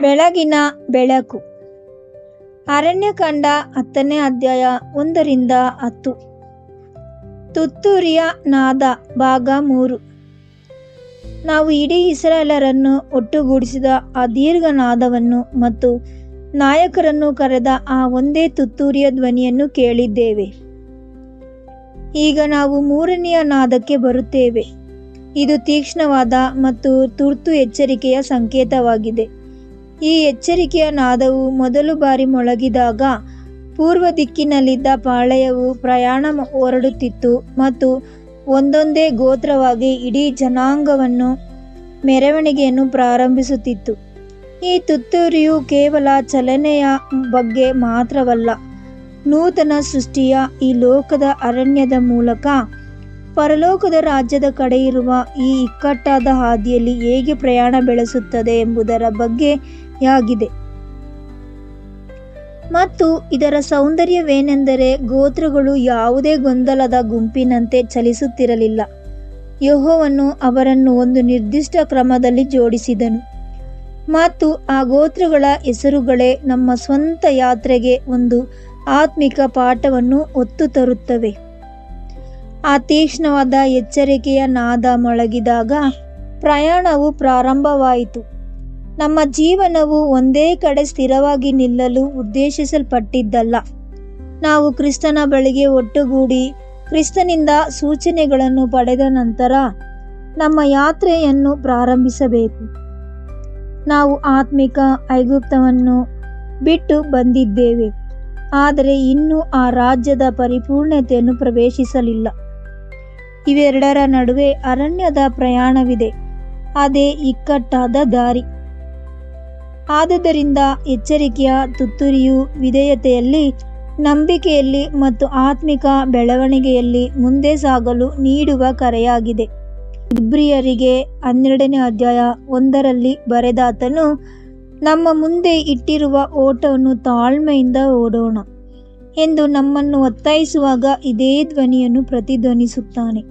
ಬೆಳಗಿನ ಬೆಳಕು. ಅರಣ್ಯಕಾಂಡ 10ನೇ ಅಧ್ಯಾಯ 1-10. ತುತ್ತೂರಿಯ ನಾದ ಭಾಗ 3. ನಾವು ಇಡೀ ಇಸ್ರಾಯೇಲರನ್ನು ಒಟ್ಟುಗೂಡಿಸಿದ ಆ ದೀರ್ಘ ನಾದವನ್ನು ಮತ್ತು ನಾಯಕರನ್ನು ಕರೆದ ಆ ಒಂದೇ ತುತ್ತೂರಿಯ ಧ್ವನಿಯನ್ನು ಕೇಳಿದ್ದೇವೆ. ಈಗ ನಾವು 3ನೆಯ ನಾದಕ್ಕೆ ಬರುತ್ತೇವೆ. ಇದು ತೀಕ್ಷ್ಣವಾದ ಮತ್ತು ತುರ್ತು ಎಚ್ಚರಿಕೆಯ ಸಂಕೇತವಾಗಿದೆ. ಈ ಎಚ್ಚರಿಕೆಯ ನಾದವು ಮೊದಲು ಬಾರಿ ಮೊಳಗಿದಾಗ ಪೂರ್ವ ದಿಕ್ಕಿನಲ್ಲಿದ್ದ ಪಾಳೆಯವು ಪ್ರಯಾಣ ಹೊರಡುತ್ತಿತ್ತು ಮತ್ತು ಒಂದೊಂದೇ ಗೋತ್ರವಾಗಿ ಇಡೀ ಜನಾಂಗವನ್ನು ಮೆರವಣಿಗೆಯನ್ನು ಪ್ರಾರಂಭಿಸುತ್ತಿತ್ತು. ಈ ತುತ್ತೂರಿಯು ಕೇವಲ ಚಲನೆಯ ಬಗ್ಗೆ ಮಾತ್ರವಲ್ಲ, ನೂತನ ಸೃಷ್ಟಿಯ ಈ ಲೋಕದ ಅರಣ್ಯದ ಮೂಲಕ ಪರಲೋಕದ ರಾಜ್ಯದ ಕಡೆ ಇರುವ ಈ ಇಕ್ಕಟ್ಟಾದ ಹಾದಿಯಲ್ಲಿ ಹೇಗೆ ಪ್ರಯಾಣ ಬೆಳೆಸುತ್ತದೆ ಎಂಬುದರ ಬಗ್ಗೆಯಾಗಿದೆ. ಮತ್ತು ಇದರ ಸೌಂದರ್ಯವೇನೆಂದರೆ, ಗೋತ್ರಗಳು ಯಾವುದೇ ಗೊಂದಲದ ಗುಂಪಿನಂತೆ ಚಲಿಸುತ್ತಿರಲಿಲ್ಲ. ಯೆಹೋವನು ಅವರನ್ನು ಒಂದು ನಿರ್ದಿಷ್ಟ ಕ್ರಮದಲ್ಲಿ ಜೋಡಿಸಿದನು ಮತ್ತು ಆ ಗೋತ್ರಗಳ ಹೆಸರುಗಳೇ ನಮ್ಮ ಸ್ವಂತ ಯಾತ್ರೆಗೆ ಒಂದು ಆತ್ಮಿಕ ಪಾಠವನ್ನು ಹೊತ್ತು ತರುತ್ತವೆ. ಆ ತೀಕ್ಷ್ಣವಾದ ಎಚ್ಚರಿಕೆಯ ನಾದ ಮೊಳಗಿದಾಗ ಪ್ರಯಾಣವು ಪ್ರಾರಂಭವಾಯಿತು. ನಮ್ಮ ಜೀವನವು ಒಂದೇ ಕಡೆ ಸ್ಥಿರವಾಗಿ ನಿಲ್ಲಲು ಉದ್ದೇಶಿಸಲ್ಪಟ್ಟಿದ್ದಲ್ಲ. ನಾವು ಕ್ರಿಸ್ತನ ಬಳಿಗೆ ಒಟ್ಟುಗೂಡಿ ಕ್ರಿಸ್ತನಿಂದ ಸೂಚನೆಗಳನ್ನು ಪಡೆದ ನಂತರ ನಮ್ಮ ಯಾತ್ರೆಯನ್ನು ಪ್ರಾರಂಭಿಸಬೇಕು. ನಾವು ಆತ್ಮಿಕ ಐಗುಪ್ತವನ್ನು ಬಿಟ್ಟು ಬಂದಿದ್ದೇವೆ, ಆದರೆ ಇನ್ನೂ ಆ ರಾಜ್ಯದ ಪರಿಪೂರ್ಣತೆಯನ್ನು ಪ್ರವೇಶಿಸಲಿಲ್ಲ. ಇವೆರಡರ ನಡುವೆ ಅರಣ್ಯದ ಪ್ರಯಾಣವಿದೆ, ಅದೇ ಇಕ್ಕಟ್ಟಾದ ದಾರಿ. ಆದುದರಿಂದ ಎಚ್ಚರಿಕೆಯ ತುತ್ತೂರಿಯು ವಿಧೇಯತೆಯಲ್ಲಿ, ನಂಬಿಕೆಯಲ್ಲಿ ಮತ್ತು ಆತ್ಮಿಕ ಬೆಳವಣಿಗೆಯಲ್ಲಿ ಮುಂದೆ ಸಾಗಲು ನೀಡುವ ಕರೆಯಾಗಿದೆ. ಇಬ್ರಿಯರಿಗೆ 12ನೇ ಅಧ್ಯಾಯ 1ರಲ್ಲಿ ಬರೆದಾತನು ನಮ್ಮ ಮುಂದೆ ಇಟ್ಟಿರುವ ಓಟವನ್ನು ತಾಳ್ಮೆಯಿಂದ ಓಡೋಣ ಎಂದು ನಮ್ಮನ್ನು ಒತ್ತಾಯಿಸುವಾಗ ಇದೇ ಧ್ವನಿಯನ್ನು ಪ್ರತಿಧ್ವನಿಸುತ್ತಾನೆ.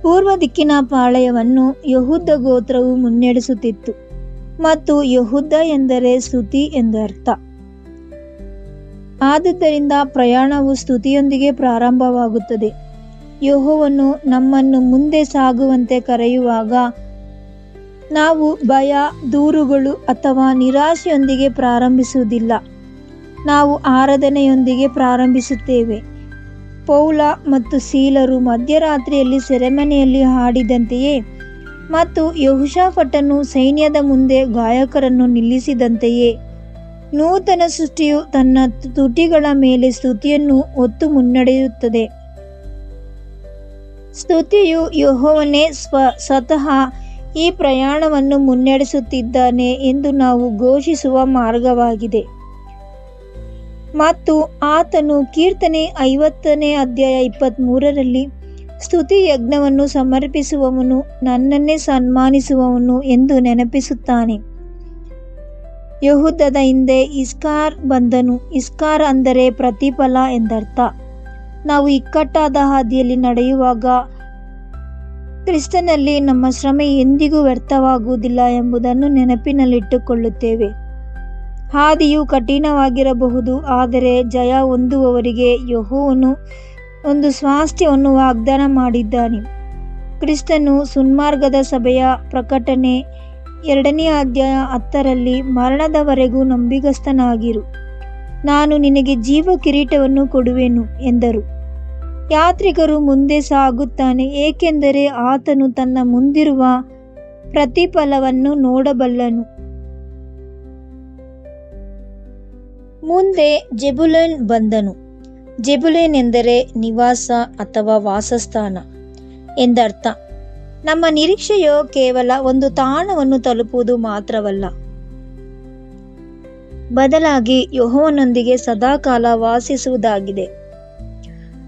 ಪೂರ್ವ ದಿಕ್ಕಿನ ಪಾಳೆಯವನ್ನು ಯೆಹೂದ ಗೋತ್ರವು ಮುನ್ನಡೆಸುತ್ತಿತ್ತು ಮತ್ತು ಯೆಹೂದ ಎಂದರೆ ಸ್ತುತಿ ಎಂದರ್ಥ. ಆದುದರಿಂದ ಪ್ರಯಾಣವು ಸ್ತುತಿಯೊಂದಿಗೆ ಪ್ರಾರಂಭವಾಗುತ್ತದೆ. ಯೆಹೋವನು ನಮ್ಮನ್ನು ಮುಂದೆ ಸಾಗುವಂತೆ ಕರೆಯುವಾಗ ನಾವು ಭಯ, ದೂರುಗಳು ಅಥವಾ ನಿರಾಶೆಯೊಂದಿಗೆ ಪ್ರಾರಂಭಿಸುವುದಿಲ್ಲ. ನಾವು ಆರಾಧನೆಯೊಂದಿಗೆ ಪ್ರಾರಂಭಿಸುತ್ತೇವೆ. ಪೌಲ ಮತ್ತು ಸೀಲರು ಮಧ್ಯರಾತ್ರಿಯಲ್ಲಿ ಸೆರೆಮನೆಯಲ್ಲಿ ಹಾಡಿದಂತೆಯೇ ಮತ್ತು ಯೆಹೋಷಾಫಾಟನು ಸೈನ್ಯದ ಮುಂದೆ ಗಾಯಕರನ್ನು ನಿಲ್ಲಿಸಿದಂತೆಯೇ ನೂತನ ಸೃಷ್ಟಿಯು ತನ್ನ ತುಟಿಗಳ ಮೇಲೆ ಸ್ತುತಿಯನ್ನು ಹೊತ್ತು ಮುನ್ನಡೆಯುತ್ತದೆ. ಸ್ತುತಿಯು ಯೆಹೋವನೇ ಸ್ವತಃ ಈ ಪ್ರಯಾಣವನ್ನು ಮುನ್ನಡೆಸುತ್ತಿದ್ದಾನೆ ಎಂದು ನಾವು ಘೋಷಿಸುವ ಮಾರ್ಗವಾಗಿದೆ. ಮತ್ತು ಆತನು ಕೀರ್ತನೆ 50ನೇ ಅಧ್ಯಾಯ 23ರಲ್ಲಿ ಸ್ತುತಿ ಯಜ್ಞವನ್ನು ಸಮರ್ಪಿಸುವವನು ನನ್ನನ್ನೇ ಸನ್ಮಾನಿಸುವವನು ಎಂದು ನೆನಪಿಸುತ್ತಾನೆ. ಯೆಹೂದದ ಹಿಂದೆ ಇಸ್ಕಾರ್ ಬಂದನು. ಇಸ್ಕಾರ್ ಅಂದರೆ ಪ್ರತಿಫಲ ಎಂದರ್ಥ. ನಾವು ಇಕ್ಕಟ್ಟಾದ ಹಾದಿಯಲ್ಲಿ ನಡೆಯುವಾಗ ಕ್ರಿಸ್ತನಲ್ಲಿ ನಮ್ಮ ಶ್ರಮೆ ಎಂದಿಗೂ ವ್ಯರ್ಥವಾಗುವುದಿಲ್ಲ ಎಂಬುದನ್ನು ನೆನಪಿನಲ್ಲಿಟ್ಟುಕೊಳ್ಳುತ್ತೇವೆ. ಹಾದಿಯು ಕಠಿಣವಾಗಿರಬಹುದು, ಆದರೆ ಜಯ ಹೊಂದುವವರಿಗೆ ಯೆಹೋವನು ಒಂದು ಸ್ವಾಸ್ಥ್ಯವನ್ನು ವಾಗ್ದಾನ ಮಾಡಿದ್ದಾನೆ. ಕ್ರಿಸ್ತನು ಸುನ್ಮಾರ್ಗದ ಸಭೆಯ ಪ್ರಕಟಣೆ 2ನೇ ಅಧ್ಯಾಯ 10ರಲ್ಲಿ ಮರಣದವರೆಗೂ ನಂಬಿಗಸ್ತನಾಗಿರು, ನಾನು ನಿನಗೆ ಜೀವ ಕಿರೀಟವನ್ನು ಕೊಡುವೆನು ಎಂದರು. ಯಾತ್ರಿಕರು ಮುಂದೆ ಸಾಗುತ್ತಾನೆ, ಏಕೆಂದರೆ ಆತನು ತನ್ನ ಮುಂದಿರುವ ಪ್ರತಿಫಲವನ್ನು ನೋಡಬಲ್ಲನು. ಮುಂದೆ ಜೆಬುಲೂನ್ ಬಂದನು. ಜೆಬುಲೂನ್ ಎಂದರೆ ನಿವಾಸ ಅಥವಾ ವಾಸಸ್ಥಾನ ಎಂದರ್ಥ. ನಮ್ಮ ನಿರೀಕ್ಷೆಯು ಕೇವಲ ಒಂದು ತಾಣವನ್ನು ತಲುಪುವುದು ಮಾತ್ರವಲ್ಲ, ಬದಲಾಗಿ ಯೆಹೋವನೊಂದಿಗೆ ಸದಾಕಾಲ ವಾಸಿಸುವುದಾಗಿದೆ.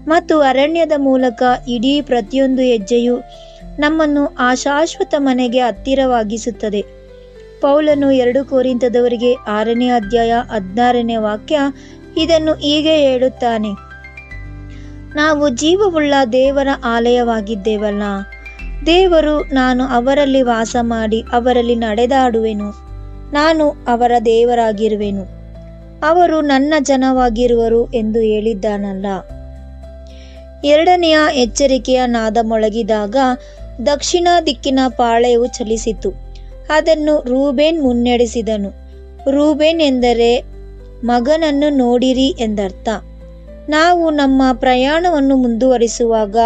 ಮತ್ತು ಅರಣ್ಯದ ಮೂಲಕ ಇಡೀ ಪ್ರತಿಯೊಂದು ಹೆಜ್ಜೆಯು ನಮ್ಮನ್ನು ಆ ಶಾಶ್ವತ ಮನೆಗೆ ಹತ್ತಿರವಾಗಿಸುತ್ತದೆ. ಪೌಲನು 2 ಕೊರಿಂಥದವರಿಗೆ 6ನೇ ಅಧ್ಯಾಯ 16ನೇ ವಾಕ್ಯ ಇದನ್ನು ಹೀಗೆ ಹೇಳುತ್ತಾನೆ, ನಾವು ಜೀವವುಳ್ಳ ದೇವರ ಆಲಯವಾಗಿದ್ದೇವಲ್ಲ, ದೇವರು, ನಾನು ಅವರಲ್ಲಿ ವಾಸ ಮಾಡಿ ಅವರಲ್ಲಿ ನಡೆದಾಡುವೆನು, ನಾನು ಅವರ ದೇವರಾಗಿರುವೆನು, ಅವರು ನನ್ನ ಜನವಾಗಿರುವರು ಎಂದು ಹೇಳಿದ್ದಾನಲ್ಲ. ಎರಡನೆಯ ಎಚ್ಚರಿಕೆಯ ನಾದ ಮೊಳಗಿದಾಗ ದಕ್ಷಿಣ ದಿಕ್ಕಿನ ಪಾಳೆಯವು ಚಲಿಸಿತು. ಅದನ್ನು ರೂಬೇನ್ ಮುನ್ನಡೆಸಿದನು. ರೂಬೇನ್ ಎಂದರೆ ಮಗನನ್ನು ನೋಡಿರಿ ಎಂದರ್ಥ. ನಾವು ನಮ್ಮ ಪ್ರಯಾಣವನ್ನು ಮುಂದುವರಿಸುವಾಗ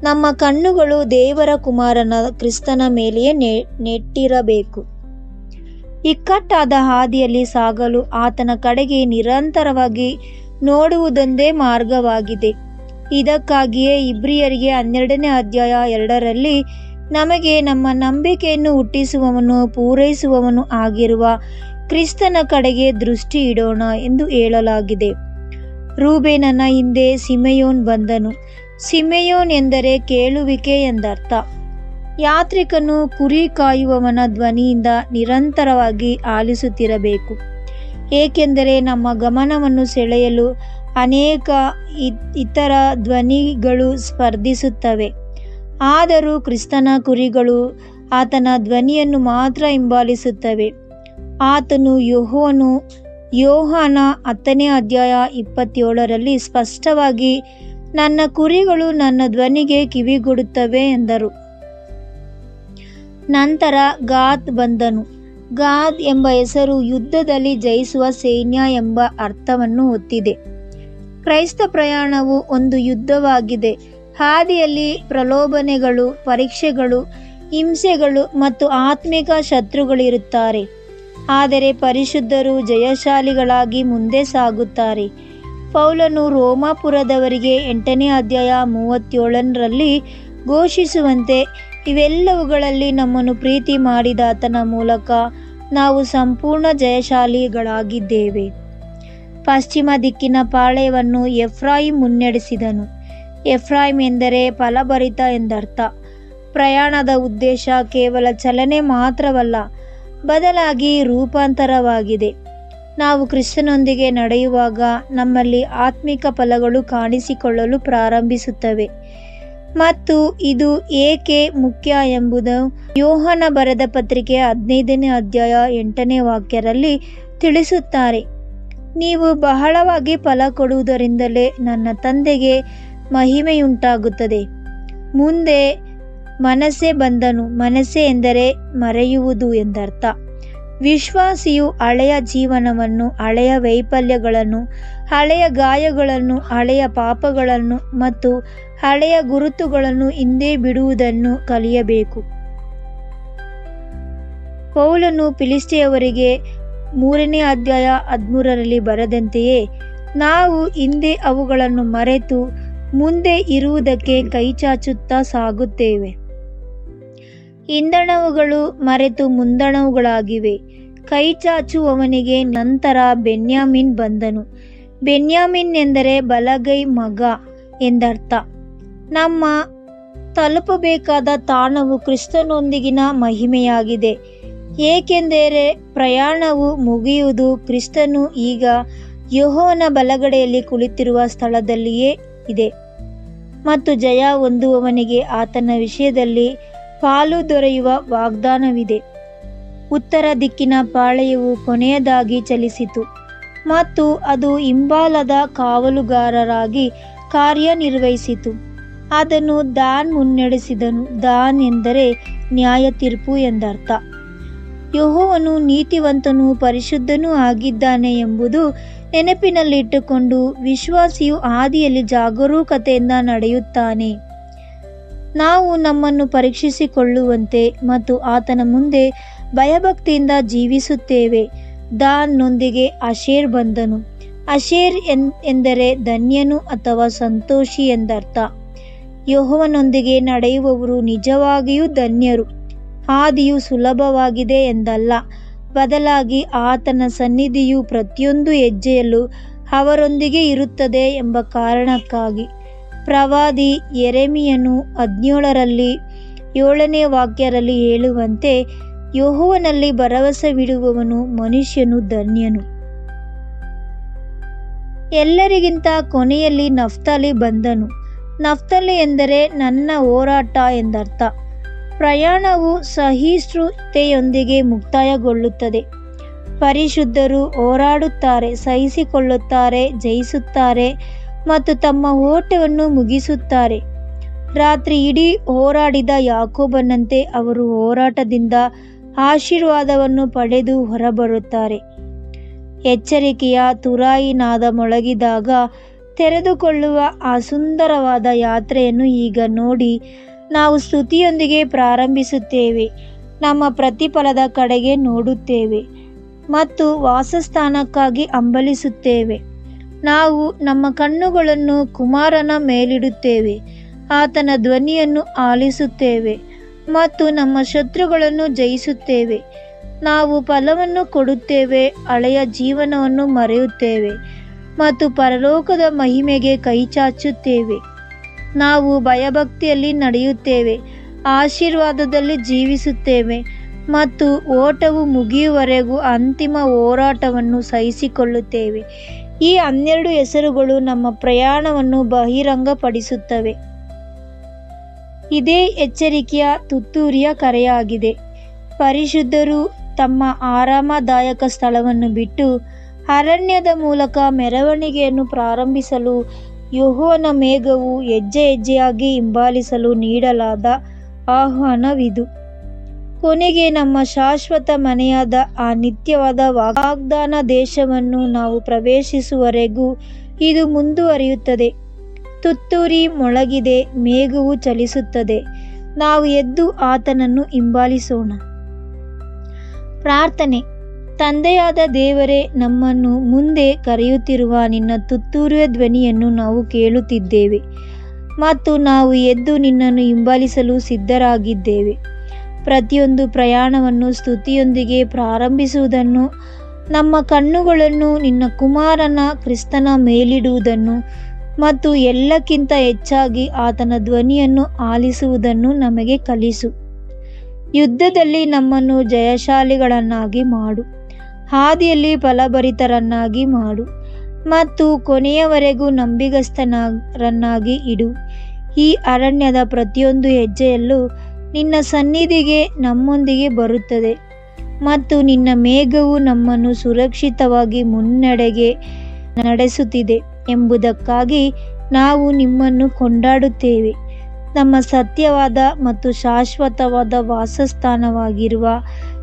ನಮ್ಮ ಕಣ್ಣುಗಳು ದೇವರ ಕುಮಾರನ ಕ್ರಿಸ್ತನ ಮೇಲೆಯೇ ನೆಟ್ಟಿರಬೇಕು. ಇಕ್ಕಟ್ಟಾದ ಹಾದಿಯಲ್ಲಿ ಸಾಗಲು ಆತನ ಕಡೆಗೆ ನಿರಂತರವಾಗಿ ನೋಡುವುದೊಂದೇ ಮಾರ್ಗವಾಗಿದೆ. ಇದಕ್ಕಾಗಿಯೇ ಇಬ್ರಿಯರಿಗೆ 12ನೇ ಅಧ್ಯಾಯ 2ರಲ್ಲಿ ನಮಗೆ ನಮ್ಮ ನಂಬಿಕೆಯನ್ನು ಹುಟ್ಟಿಸುವವನು ಪೂರೈಸುವವನು ಆಗಿರುವ ಕ್ರಿಸ್ತನ ಕಡೆಗೆ ದೃಷ್ಟಿ ಇಡೋಣ ಎಂದು ಹೇಳಲಾಗಿದೆ. ರೂಬೇನನ ಹಿಂದೆ ಸಿಮೆಯೋನ್ ಬಂದನು. ಸಿಮೆಯೋನ್ ಎಂದರೆ ಕೇಳುವಿಕೆ ಎಂದರ್ಥ. ಯಾತ್ರಿಕನು ಕುರಿ ಕಾಯುವವನ ಧ್ವನಿಯಿಂದ ನಿರಂತರವಾಗಿ ಆಲಿಸುತ್ತಿರಬೇಕು, ಏಕೆಂದರೆ ನಮ್ಮ ಗಮನವನ್ನು ಸೆಳೆಯಲು ಅನೇಕ ಇತರ ಧ್ವನಿಗಳು ಸ್ಪರ್ಧಿಸುತ್ತವೆ. ಆದರೂ ಕ್ರಿಸ್ತನ ಕುರಿಗಳು ಆತನ ಧ್ವನಿಯನ್ನು ಮಾತ್ರ ಹಿಂಬಾಲಿಸುತ್ತವೆ. ಆತನು ಯೋಹಾನ 10ನೇ ಅಧ್ಯಾಯ 27ರಲ್ಲಿ ಸ್ಪಷ್ಟವಾಗಿ ನನ್ನ ಕುರಿಗಳು ನನ್ನ ಧ್ವನಿಗೆ ಕಿವಿಗೊಡುತ್ತವೆ ಎಂದರು. ನಂತರ ಗಾದ್ ಬಂದನು. ಗಾದ್ ಎಂಬ ಹೆಸರು ಯುದ್ಧದಲ್ಲಿ ಜಯಿಸುವ ಸೈನ್ಯ ಎಂಬ ಅರ್ಥವನ್ನು ಹೊತ್ತಿದೆ. ಕ್ರೈಸ್ತ ಪ್ರಯಾಣವು ಒಂದು ಯುದ್ಧವಾಗಿದೆ. ಹಾದಿಯಲ್ಲಿ ಪ್ರಲೋಭನೆಗಳು, ಪರೀಕ್ಷೆಗಳು, ಹಿಂಸೆಗಳು ಮತ್ತು ಆತ್ಮಿಕ ಶತ್ರುಗಳಿರುತ್ತಾರೆ. ಆದರೆ ಪರಿಶುದ್ಧರು ಜಯಶಾಲಿಗಳಾಗಿ ಮುಂದೆ ಸಾಗುತ್ತಾರೆ. ಪೌಲನು ರೋಮಾಪುರದವರಿಗೆ 8ನೇ ಅಧ್ಯಾಯ 37ರಲ್ಲಿ ಘೋಷಿಸುವಂತೆ, ಇವೆಲ್ಲವುಗಳಲ್ಲಿ ನಮ್ಮನ್ನು ಪ್ರೀತಿ ಮಾಡಿದಾತನ ಮೂಲಕ ನಾವು ಸಂಪೂರ್ಣ ಜಯಶಾಲಿಗಳಾಗಿದ್ದೇವೆ. ಪಶ್ಚಿಮ ದಿಕ್ಕಿನ ಪಾಳೆಯವನ್ನು ಎಫ್ರಾಯಿಮ್ ಮುನ್ನಡೆಸಿದನು. ಎಫ್ರಾಯಿಮ್ ಎಂದರೆ ಫಲಭರಿತ ಎಂದರ್ಥ. ಪ್ರಯಾಣದ ಉದ್ದೇಶ ಕೇವಲ ಚಲನೆ ಮಾತ್ರವಲ್ಲ, ಬದಲಾಗಿ ರೂಪಾಂತರವಾಗಿದೆ. ನಾವು ಕ್ರಿಸ್ತನೊಂದಿಗೆ ನಡೆಯುವಾಗ ನಮ್ಮಲ್ಲಿ ಆತ್ಮಿಕ ಫಲಗಳು ಕಾಣಿಸಿಕೊಳ್ಳಲು ಪ್ರಾರಂಭಿಸುತ್ತವೆ. ಮತ್ತು ಇದು ಏಕೆ ಮುಖ್ಯ ಎಂಬುದು ಯೋಹಾನ ಬರೆದ ಪತ್ರಿಕೆ 15ನೇ ಅಧ್ಯಾಯ 8ನೇ ವಾಕ್ಯರಲ್ಲಿ ತಿಳಿಸುತ್ತಾರೆ. ನೀವು ಬಹಳವಾಗಿ ಫಲ ಕೊಡುವುದರಿಂದಲೇ ನನ್ನ ತಂದೆಗೆ ಮಹಿಮೆಯುಂಟಾಗುತ್ತದೆ. ಮುಂದೆ ಮನಸ್ಸೆ ಬಂದನು. ಮನಸ್ಸೆ ಎಂದರೆ ಮರೆಯುವುದು ಎಂದರ್ಥ. ವಿಶ್ವಾಸಿಯು ಹಳೆಯ ಜೀವನವನ್ನು, ಹಳೆಯ ವೈಫಲ್ಯಗಳನ್ನು, ಹಳೆಯ ಗಾಯಗಳನ್ನು, ಹಳೆಯ ಪಾಪಗಳನ್ನು ಮತ್ತು ಹಳೆಯ ಗುರುತುಗಳನ್ನು ಹಿಂದೆ ಬಿಡುವುದನ್ನು ಕಲಿಯಬೇಕು. ಪೌಲನು ಫಿಲಿಷ್ಟಿಯವರಿಗೆ 3ನೇ ಅಧ್ಯಾಯ 13ರಲ್ಲಿ ಬರೆದಂತೆಯೇ ನಾವು ಹಿಂದೆ ಅವುಗಳನ್ನು ಮರೆತು ಮುಂದೆ ಇರುವುದಕ್ಕೆ ಕೈಚಾಚುತ್ತಾ ಸಾಗುತ್ತೇವೆ. ಹಿಂದಣವುಗಳು ಮರೆತು ಮುಂದಣವುಗಳಾಗಿವೆ. ಕೈಚಾಚುವವನಿಗೆ ನಂತರ ಬೆನ್ಯಾಮಿನ್ ಬಂದನು. ಬೆನ್ಯಾಮಿನ್ ಎಂದರೆ ಬಲಗೈ ಮಗ ಎಂದರ್ಥ. ನಮ್ಮ ತಲುಪಬೇಕಾದ ತಾಣವು ಕ್ರಿಸ್ತನೊಂದಿಗಿನ ಮಹಿಮೆಯಾಗಿದೆ, ಏಕೆಂದರೆ ಪ್ರಯಾಣವು ಮುಗಿಯುವುದು ಕ್ರಿಸ್ತನು ಈಗ ಯೆಹೋವನ ಬಲಗಡೆಯಲ್ಲಿ ಕುಳಿತಿರುವ ಸ್ಥಳದಲ್ಲಿಯೇ ಇದೆ. ಮತ್ತು ಜಯ ಹೊಂದುವವನಿಗೆ ಆತನ ವಿಷಯದಲ್ಲಿ ಪಾಲು ದೊರೆಯುವ ವಾಗ್ದಾನವಿದೆ. ಉತ್ತರ ದಿಕ್ಕಿನ ಪಾಳೆಯವು ಕೊನೆಯದಾಗಿ ಚಲಿಸಿತು ಮತ್ತು ಅದು ಹಿಂಬಾಲದ ಕಾವಲುಗಾರರಾಗಿ ಕಾರ್ಯನಿರ್ವಹಿಸಿತು. ಅದನ್ನು ದಾನ್ ಮುನ್ನಡೆಸಿದನು. ದಾನ್ ಎಂದರೆ ನ್ಯಾಯ ತೀರ್ಪು ಎಂದರ್ಥ. ಯೆಹೋವನು ನೀತಿವಂತನೂ ಪರಿಶುದ್ಧನೂ ಆಗಿದ್ದಾನೆ ಎಂಬುದು ನೆನಪಿನಲ್ಲಿಟ್ಟುಕೊಂಡು ವಿಶ್ವಾಸಿಯು ಹಾದಿಯಲ್ಲಿ ಜಾಗರೂಕತೆಯಿಂದ ನಡೆಯುತ್ತಾನೆ. ನಾವು ನಮ್ಮನ್ನು ಪರೀಕ್ಷಿಸಿಕೊಳ್ಳುವಂತೆ ಮತ್ತು ಆತನ ಮುಂದೆ ಭಯಭಕ್ತಿಯಿಂದ ಜೀವಿಸುತ್ತೇವೆ. ದಾನ್ನೊಂದಿಗೆ ಅಶೇರ್ ಬಂದನು. ಅಶೇರ್ ಎಂದರೆ ಧನ್ಯನು ಅಥವಾ ಸಂತೋಷಿ ಎಂದರ್ಥ. ಯೆಹೋವನೊಂದಿಗೆ ನಡೆಯುವವರು ನಿಜವಾಗಿಯೂ ಧನ್ಯರು. ಹಾದಿಯು ಸುಲಭವಾಗಿದೆ ಎಂದಲ್ಲ, ಬದಲಾಗಿ ಆತನ ಸನ್ನಿಧಿಯು ಪ್ರತಿಯೊಂದು ಹೆಜ್ಜೆಯಲ್ಲೂ ಅವರೊಂದಿಗೆ ಇರುತ್ತದೆ ಎಂಬ ಕಾರಣಕ್ಕಾಗಿ. ಪ್ರವಾದಿ ಯೆರೆಮೀಯನು 17ರಲ್ಲಿ 7ನೇ ವಾಕ್ಯದಲ್ಲಿ ಹೇಳುವಂತೆ, ಯೆಹೋವನಲ್ಲಿ ಭರವಸವಿಡುವವನು ಮನುಷ್ಯನು ಧನ್ಯನು. ಎಲ್ಲರಿಗಿಂತ ಕೊನೆಯಲ್ಲಿ ನಫ್ತಾಲಿ ಬಂದನು. ನಫ್ತಾಲಿ ಎಂದರೆ ನನ್ನ ಹೋರಾಟ ಎಂದರ್ಥ. ಪ್ರಯಾಣವು ಸಹಿಷ್ಣುತೆಯೊಂದಿಗೆ ಮುಕ್ತಾಯಗೊಳ್ಳುತ್ತದೆ. ಪರಿಶುದ್ಧರು ಹೋರಾಡುತ್ತಾರೆ, ಸಹಿಸಿಕೊಳ್ಳುತ್ತಾರೆ, ಜಯಿಸುತ್ತಾರೆ ಮತ್ತು ತಮ್ಮ ಓಟವನ್ನು ಮುಗಿಸುತ್ತಾರೆ. ರಾತ್ರಿ ಇಡೀ ಹೋರಾಡಿದ ಯಾಕೋಬನಂತೆ ಅವರು ಹೋರಾಟದಿಂದ ಆಶೀರ್ವಾದವನ್ನು ಪಡೆದು ಹೊರಬರುತ್ತಾರೆ. ಎಚ್ಚರಿಕೆಯ ತುರಾಯಿ ನಾದ ಮೊಳಗಿದಾಗ ತೆರೆದುಕೊಳ್ಳುವ ಆ ಸುಂದರವಾದ ಯಾತ್ರೆಯನ್ನು ಈಗ ನೋಡಿ. ನಾವು ಸ್ತುತಿಯೊಂದಿಗೆ ಪ್ರಾರಂಭಿಸುತ್ತೇವೆ, ನಮ್ಮ ಪ್ರತಿಫಲದ ಕಡೆಗೆ ನೋಡುತ್ತೇವೆ ಮತ್ತು ವಾಸಸ್ಥಾನಕ್ಕಾಗಿ ಹಂಬಲಿಸುತ್ತೇವೆ. ನಾವು ನಮ್ಮ ಕಣ್ಣುಗಳನ್ನು ಕುಮಾರನ ಮೇಲಿಡುತ್ತೇವೆ, ಆತನ ಧ್ವನಿಯನ್ನು ಆಲಿಸುತ್ತೇವೆ ಮತ್ತು ನಮ್ಮ ಶತ್ರುಗಳನ್ನು ಜಯಿಸುತ್ತೇವೆ. ನಾವು ಫಲವನ್ನು ಕೊಡುತ್ತೇವೆ, ಹಳೆಯ ಜೀವನವನ್ನು ಮರೆಯುತ್ತೇವೆ ಮತ್ತು ಪರಲೋಕದ ಮಹಿಮೆಗೆ ಕೈಚಾಚುತ್ತೇವೆ. ನಾವು ಭಯಭಕ್ತಿಯಲ್ಲಿ ನಡೆಯುತ್ತೇವೆ, ಆಶೀರ್ವಾದದಲ್ಲಿ ಜೀವಿಸುತ್ತೇವೆ ಮತ್ತು ಓಟವು ಮುಗಿಯುವವರೆಗೂ ಅಂತಿಮ ಹೋರಾಟವನ್ನು ಸಹಿಸಿಕೊಳ್ಳುತ್ತೇವೆ. ಈ 12 ಹೆಸರುಗಳು ನಮ್ಮ ಪ್ರಯಾಣವನ್ನು ಬಹಿರಂಗಪಡಿಸುತ್ತವೆ. ಇದೇ ಎಚ್ಚರಿಕೆಯ ತುತ್ತೂರಿಯ ಕರೆಯಾಗಿದೆ. ಪರಿಶುದ್ಧರು ತಮ್ಮ ಆರಾಮದಾಯಕ ಸ್ಥಳವನ್ನು ಬಿಟ್ಟು ಅರಣ್ಯದ ಮೂಲಕ ಮೆರವಣಿಗೆಯನ್ನು ಪ್ರಾರಂಭಿಸಲು ಯೆಹೋವನ ಮೇಘವು ಹೆಜ್ಜೆ ಹೆಜ್ಜೆಯಾಗಿ ಹಿಂಬಾಲಿಸಲು ನೀಡಲಾದ ಆಹ್ವಾನವಿದು. ಕೊನೆಗೆ ನಮ್ಮ ಶಾಶ್ವತ ಮನೆಯಾದ ಆ ನಿತ್ಯವಾದ ವಾಗ್ದಾನ ದೇಶವನ್ನು ನಾವು ಪ್ರವೇಶಿಸುವವರೆಗೂ ಇದು ಮುಂದುವರಿಯುತ್ತದೆ. ತುತ್ತೂರಿ ಮೊಳಗಿದೆ, ಮೇಘವು ಚಲಿಸುತ್ತದೆ. ನಾವು ಎದ್ದು ಆತನನ್ನು ಹಿಂಬಾಲಿಸೋಣ. ಪ್ರಾರ್ಥನೆ. ತಂದೆಯಾದ ದೇವರೇ, ನಮ್ಮನ್ನು ಮುಂದೆ ಕರೆಯುತ್ತಿರುವ ನಿನ್ನ ತುತ್ತೂರಿಯ ಧ್ವನಿಯನ್ನು ನಾವು ಕೇಳುತ್ತಿದ್ದೇವೆ ಮತ್ತು ನಾವು ಎದ್ದು ನಿನ್ನನ್ನು ಹಿಂಬಾಲಿಸಲು ಸಿದ್ಧರಾಗಿದ್ದೇವೆ. ಪ್ರತಿಯೊಂದು ಪ್ರಯಾಣವನ್ನು ಸ್ತುತಿಯೊಂದಿಗೆ ಪ್ರಾರಂಭಿಸುವುದನ್ನು, ನಮ್ಮ ಕಣ್ಣುಗಳನ್ನು ನಿನ್ನ ಕುಮಾರನ ಕ್ರಿಸ್ತನ ಮೇಲಿಡುವುದನ್ನು ಮತ್ತು ಎಲ್ಲಕ್ಕಿಂತ ಹೆಚ್ಚಾಗಿ ಆತನ ಧ್ವನಿಯನ್ನು ಆಲಿಸುವುದನ್ನು ನಮಗೆ ಕಲಿಸು. ಯುದ್ಧದಲ್ಲಿ ನಮ್ಮನ್ನು ಜಯಶಾಲಿಗಳನ್ನಾಗಿ ಮಾಡು, ಹಾದಿಯಲ್ಲಿ ಫಲಭರಿತರನ್ನಾಗಿ ಮಾಡು ಮತ್ತು ಕೊನೆಯವರೆಗೂ ನಂಬಿಗಸ್ತರನ್ನಾಗಿ ಇಡು. ಈ ಅರಣ್ಯದ ಪ್ರತಿಯೊಂದು ಹೆಜ್ಜೆಯಲ್ಲೂ ನಿನ್ನ ಸನ್ನಿಧಿಗೆ ನಮ್ಮೊಂದಿಗೆ ಬರುತ್ತದೆ ಮತ್ತು ನಿನ್ನ ಮೇಘವು ನಮ್ಮನ್ನು ಸುರಕ್ಷಿತವಾಗಿ ಮುನ್ನಡೆಗೆ ನಡೆಸುತ್ತಿದೆ ಎಂಬುದಕ್ಕಾಗಿ ನಾವು ನಿಮ್ಮನ್ನು ಕೊಂಡಾಡುತ್ತೇವೆ. ನಮ್ಮ ಸತ್ಯವಾದ ಮತ್ತು ಶಾಶ್ವತವಾದ ವಾಸಸ್ಥಾನವಾಗಿರುವ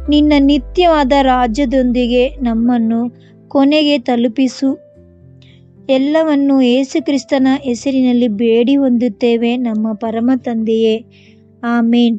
ನಿನ್ನ ನಿತ್ಯವಾದ ರಾಜ್ಯದೊಂದಿಗೆ ನಮ್ಮನ್ನು ಕೊನೆಗೆ ತಲುಪಿಸು. ಎಲ್ಲವನ್ನು ಯೇಸುಕ್ರಿಸ್ತನ ಹೆಸರಿನಲ್ಲಿ ಬೇಡಿ ಹೊಂದುತ್ತೇವೆ ನಮ್ಮ ಪರಮ ತಂದೆಯೇ, ಆಮೇನ್.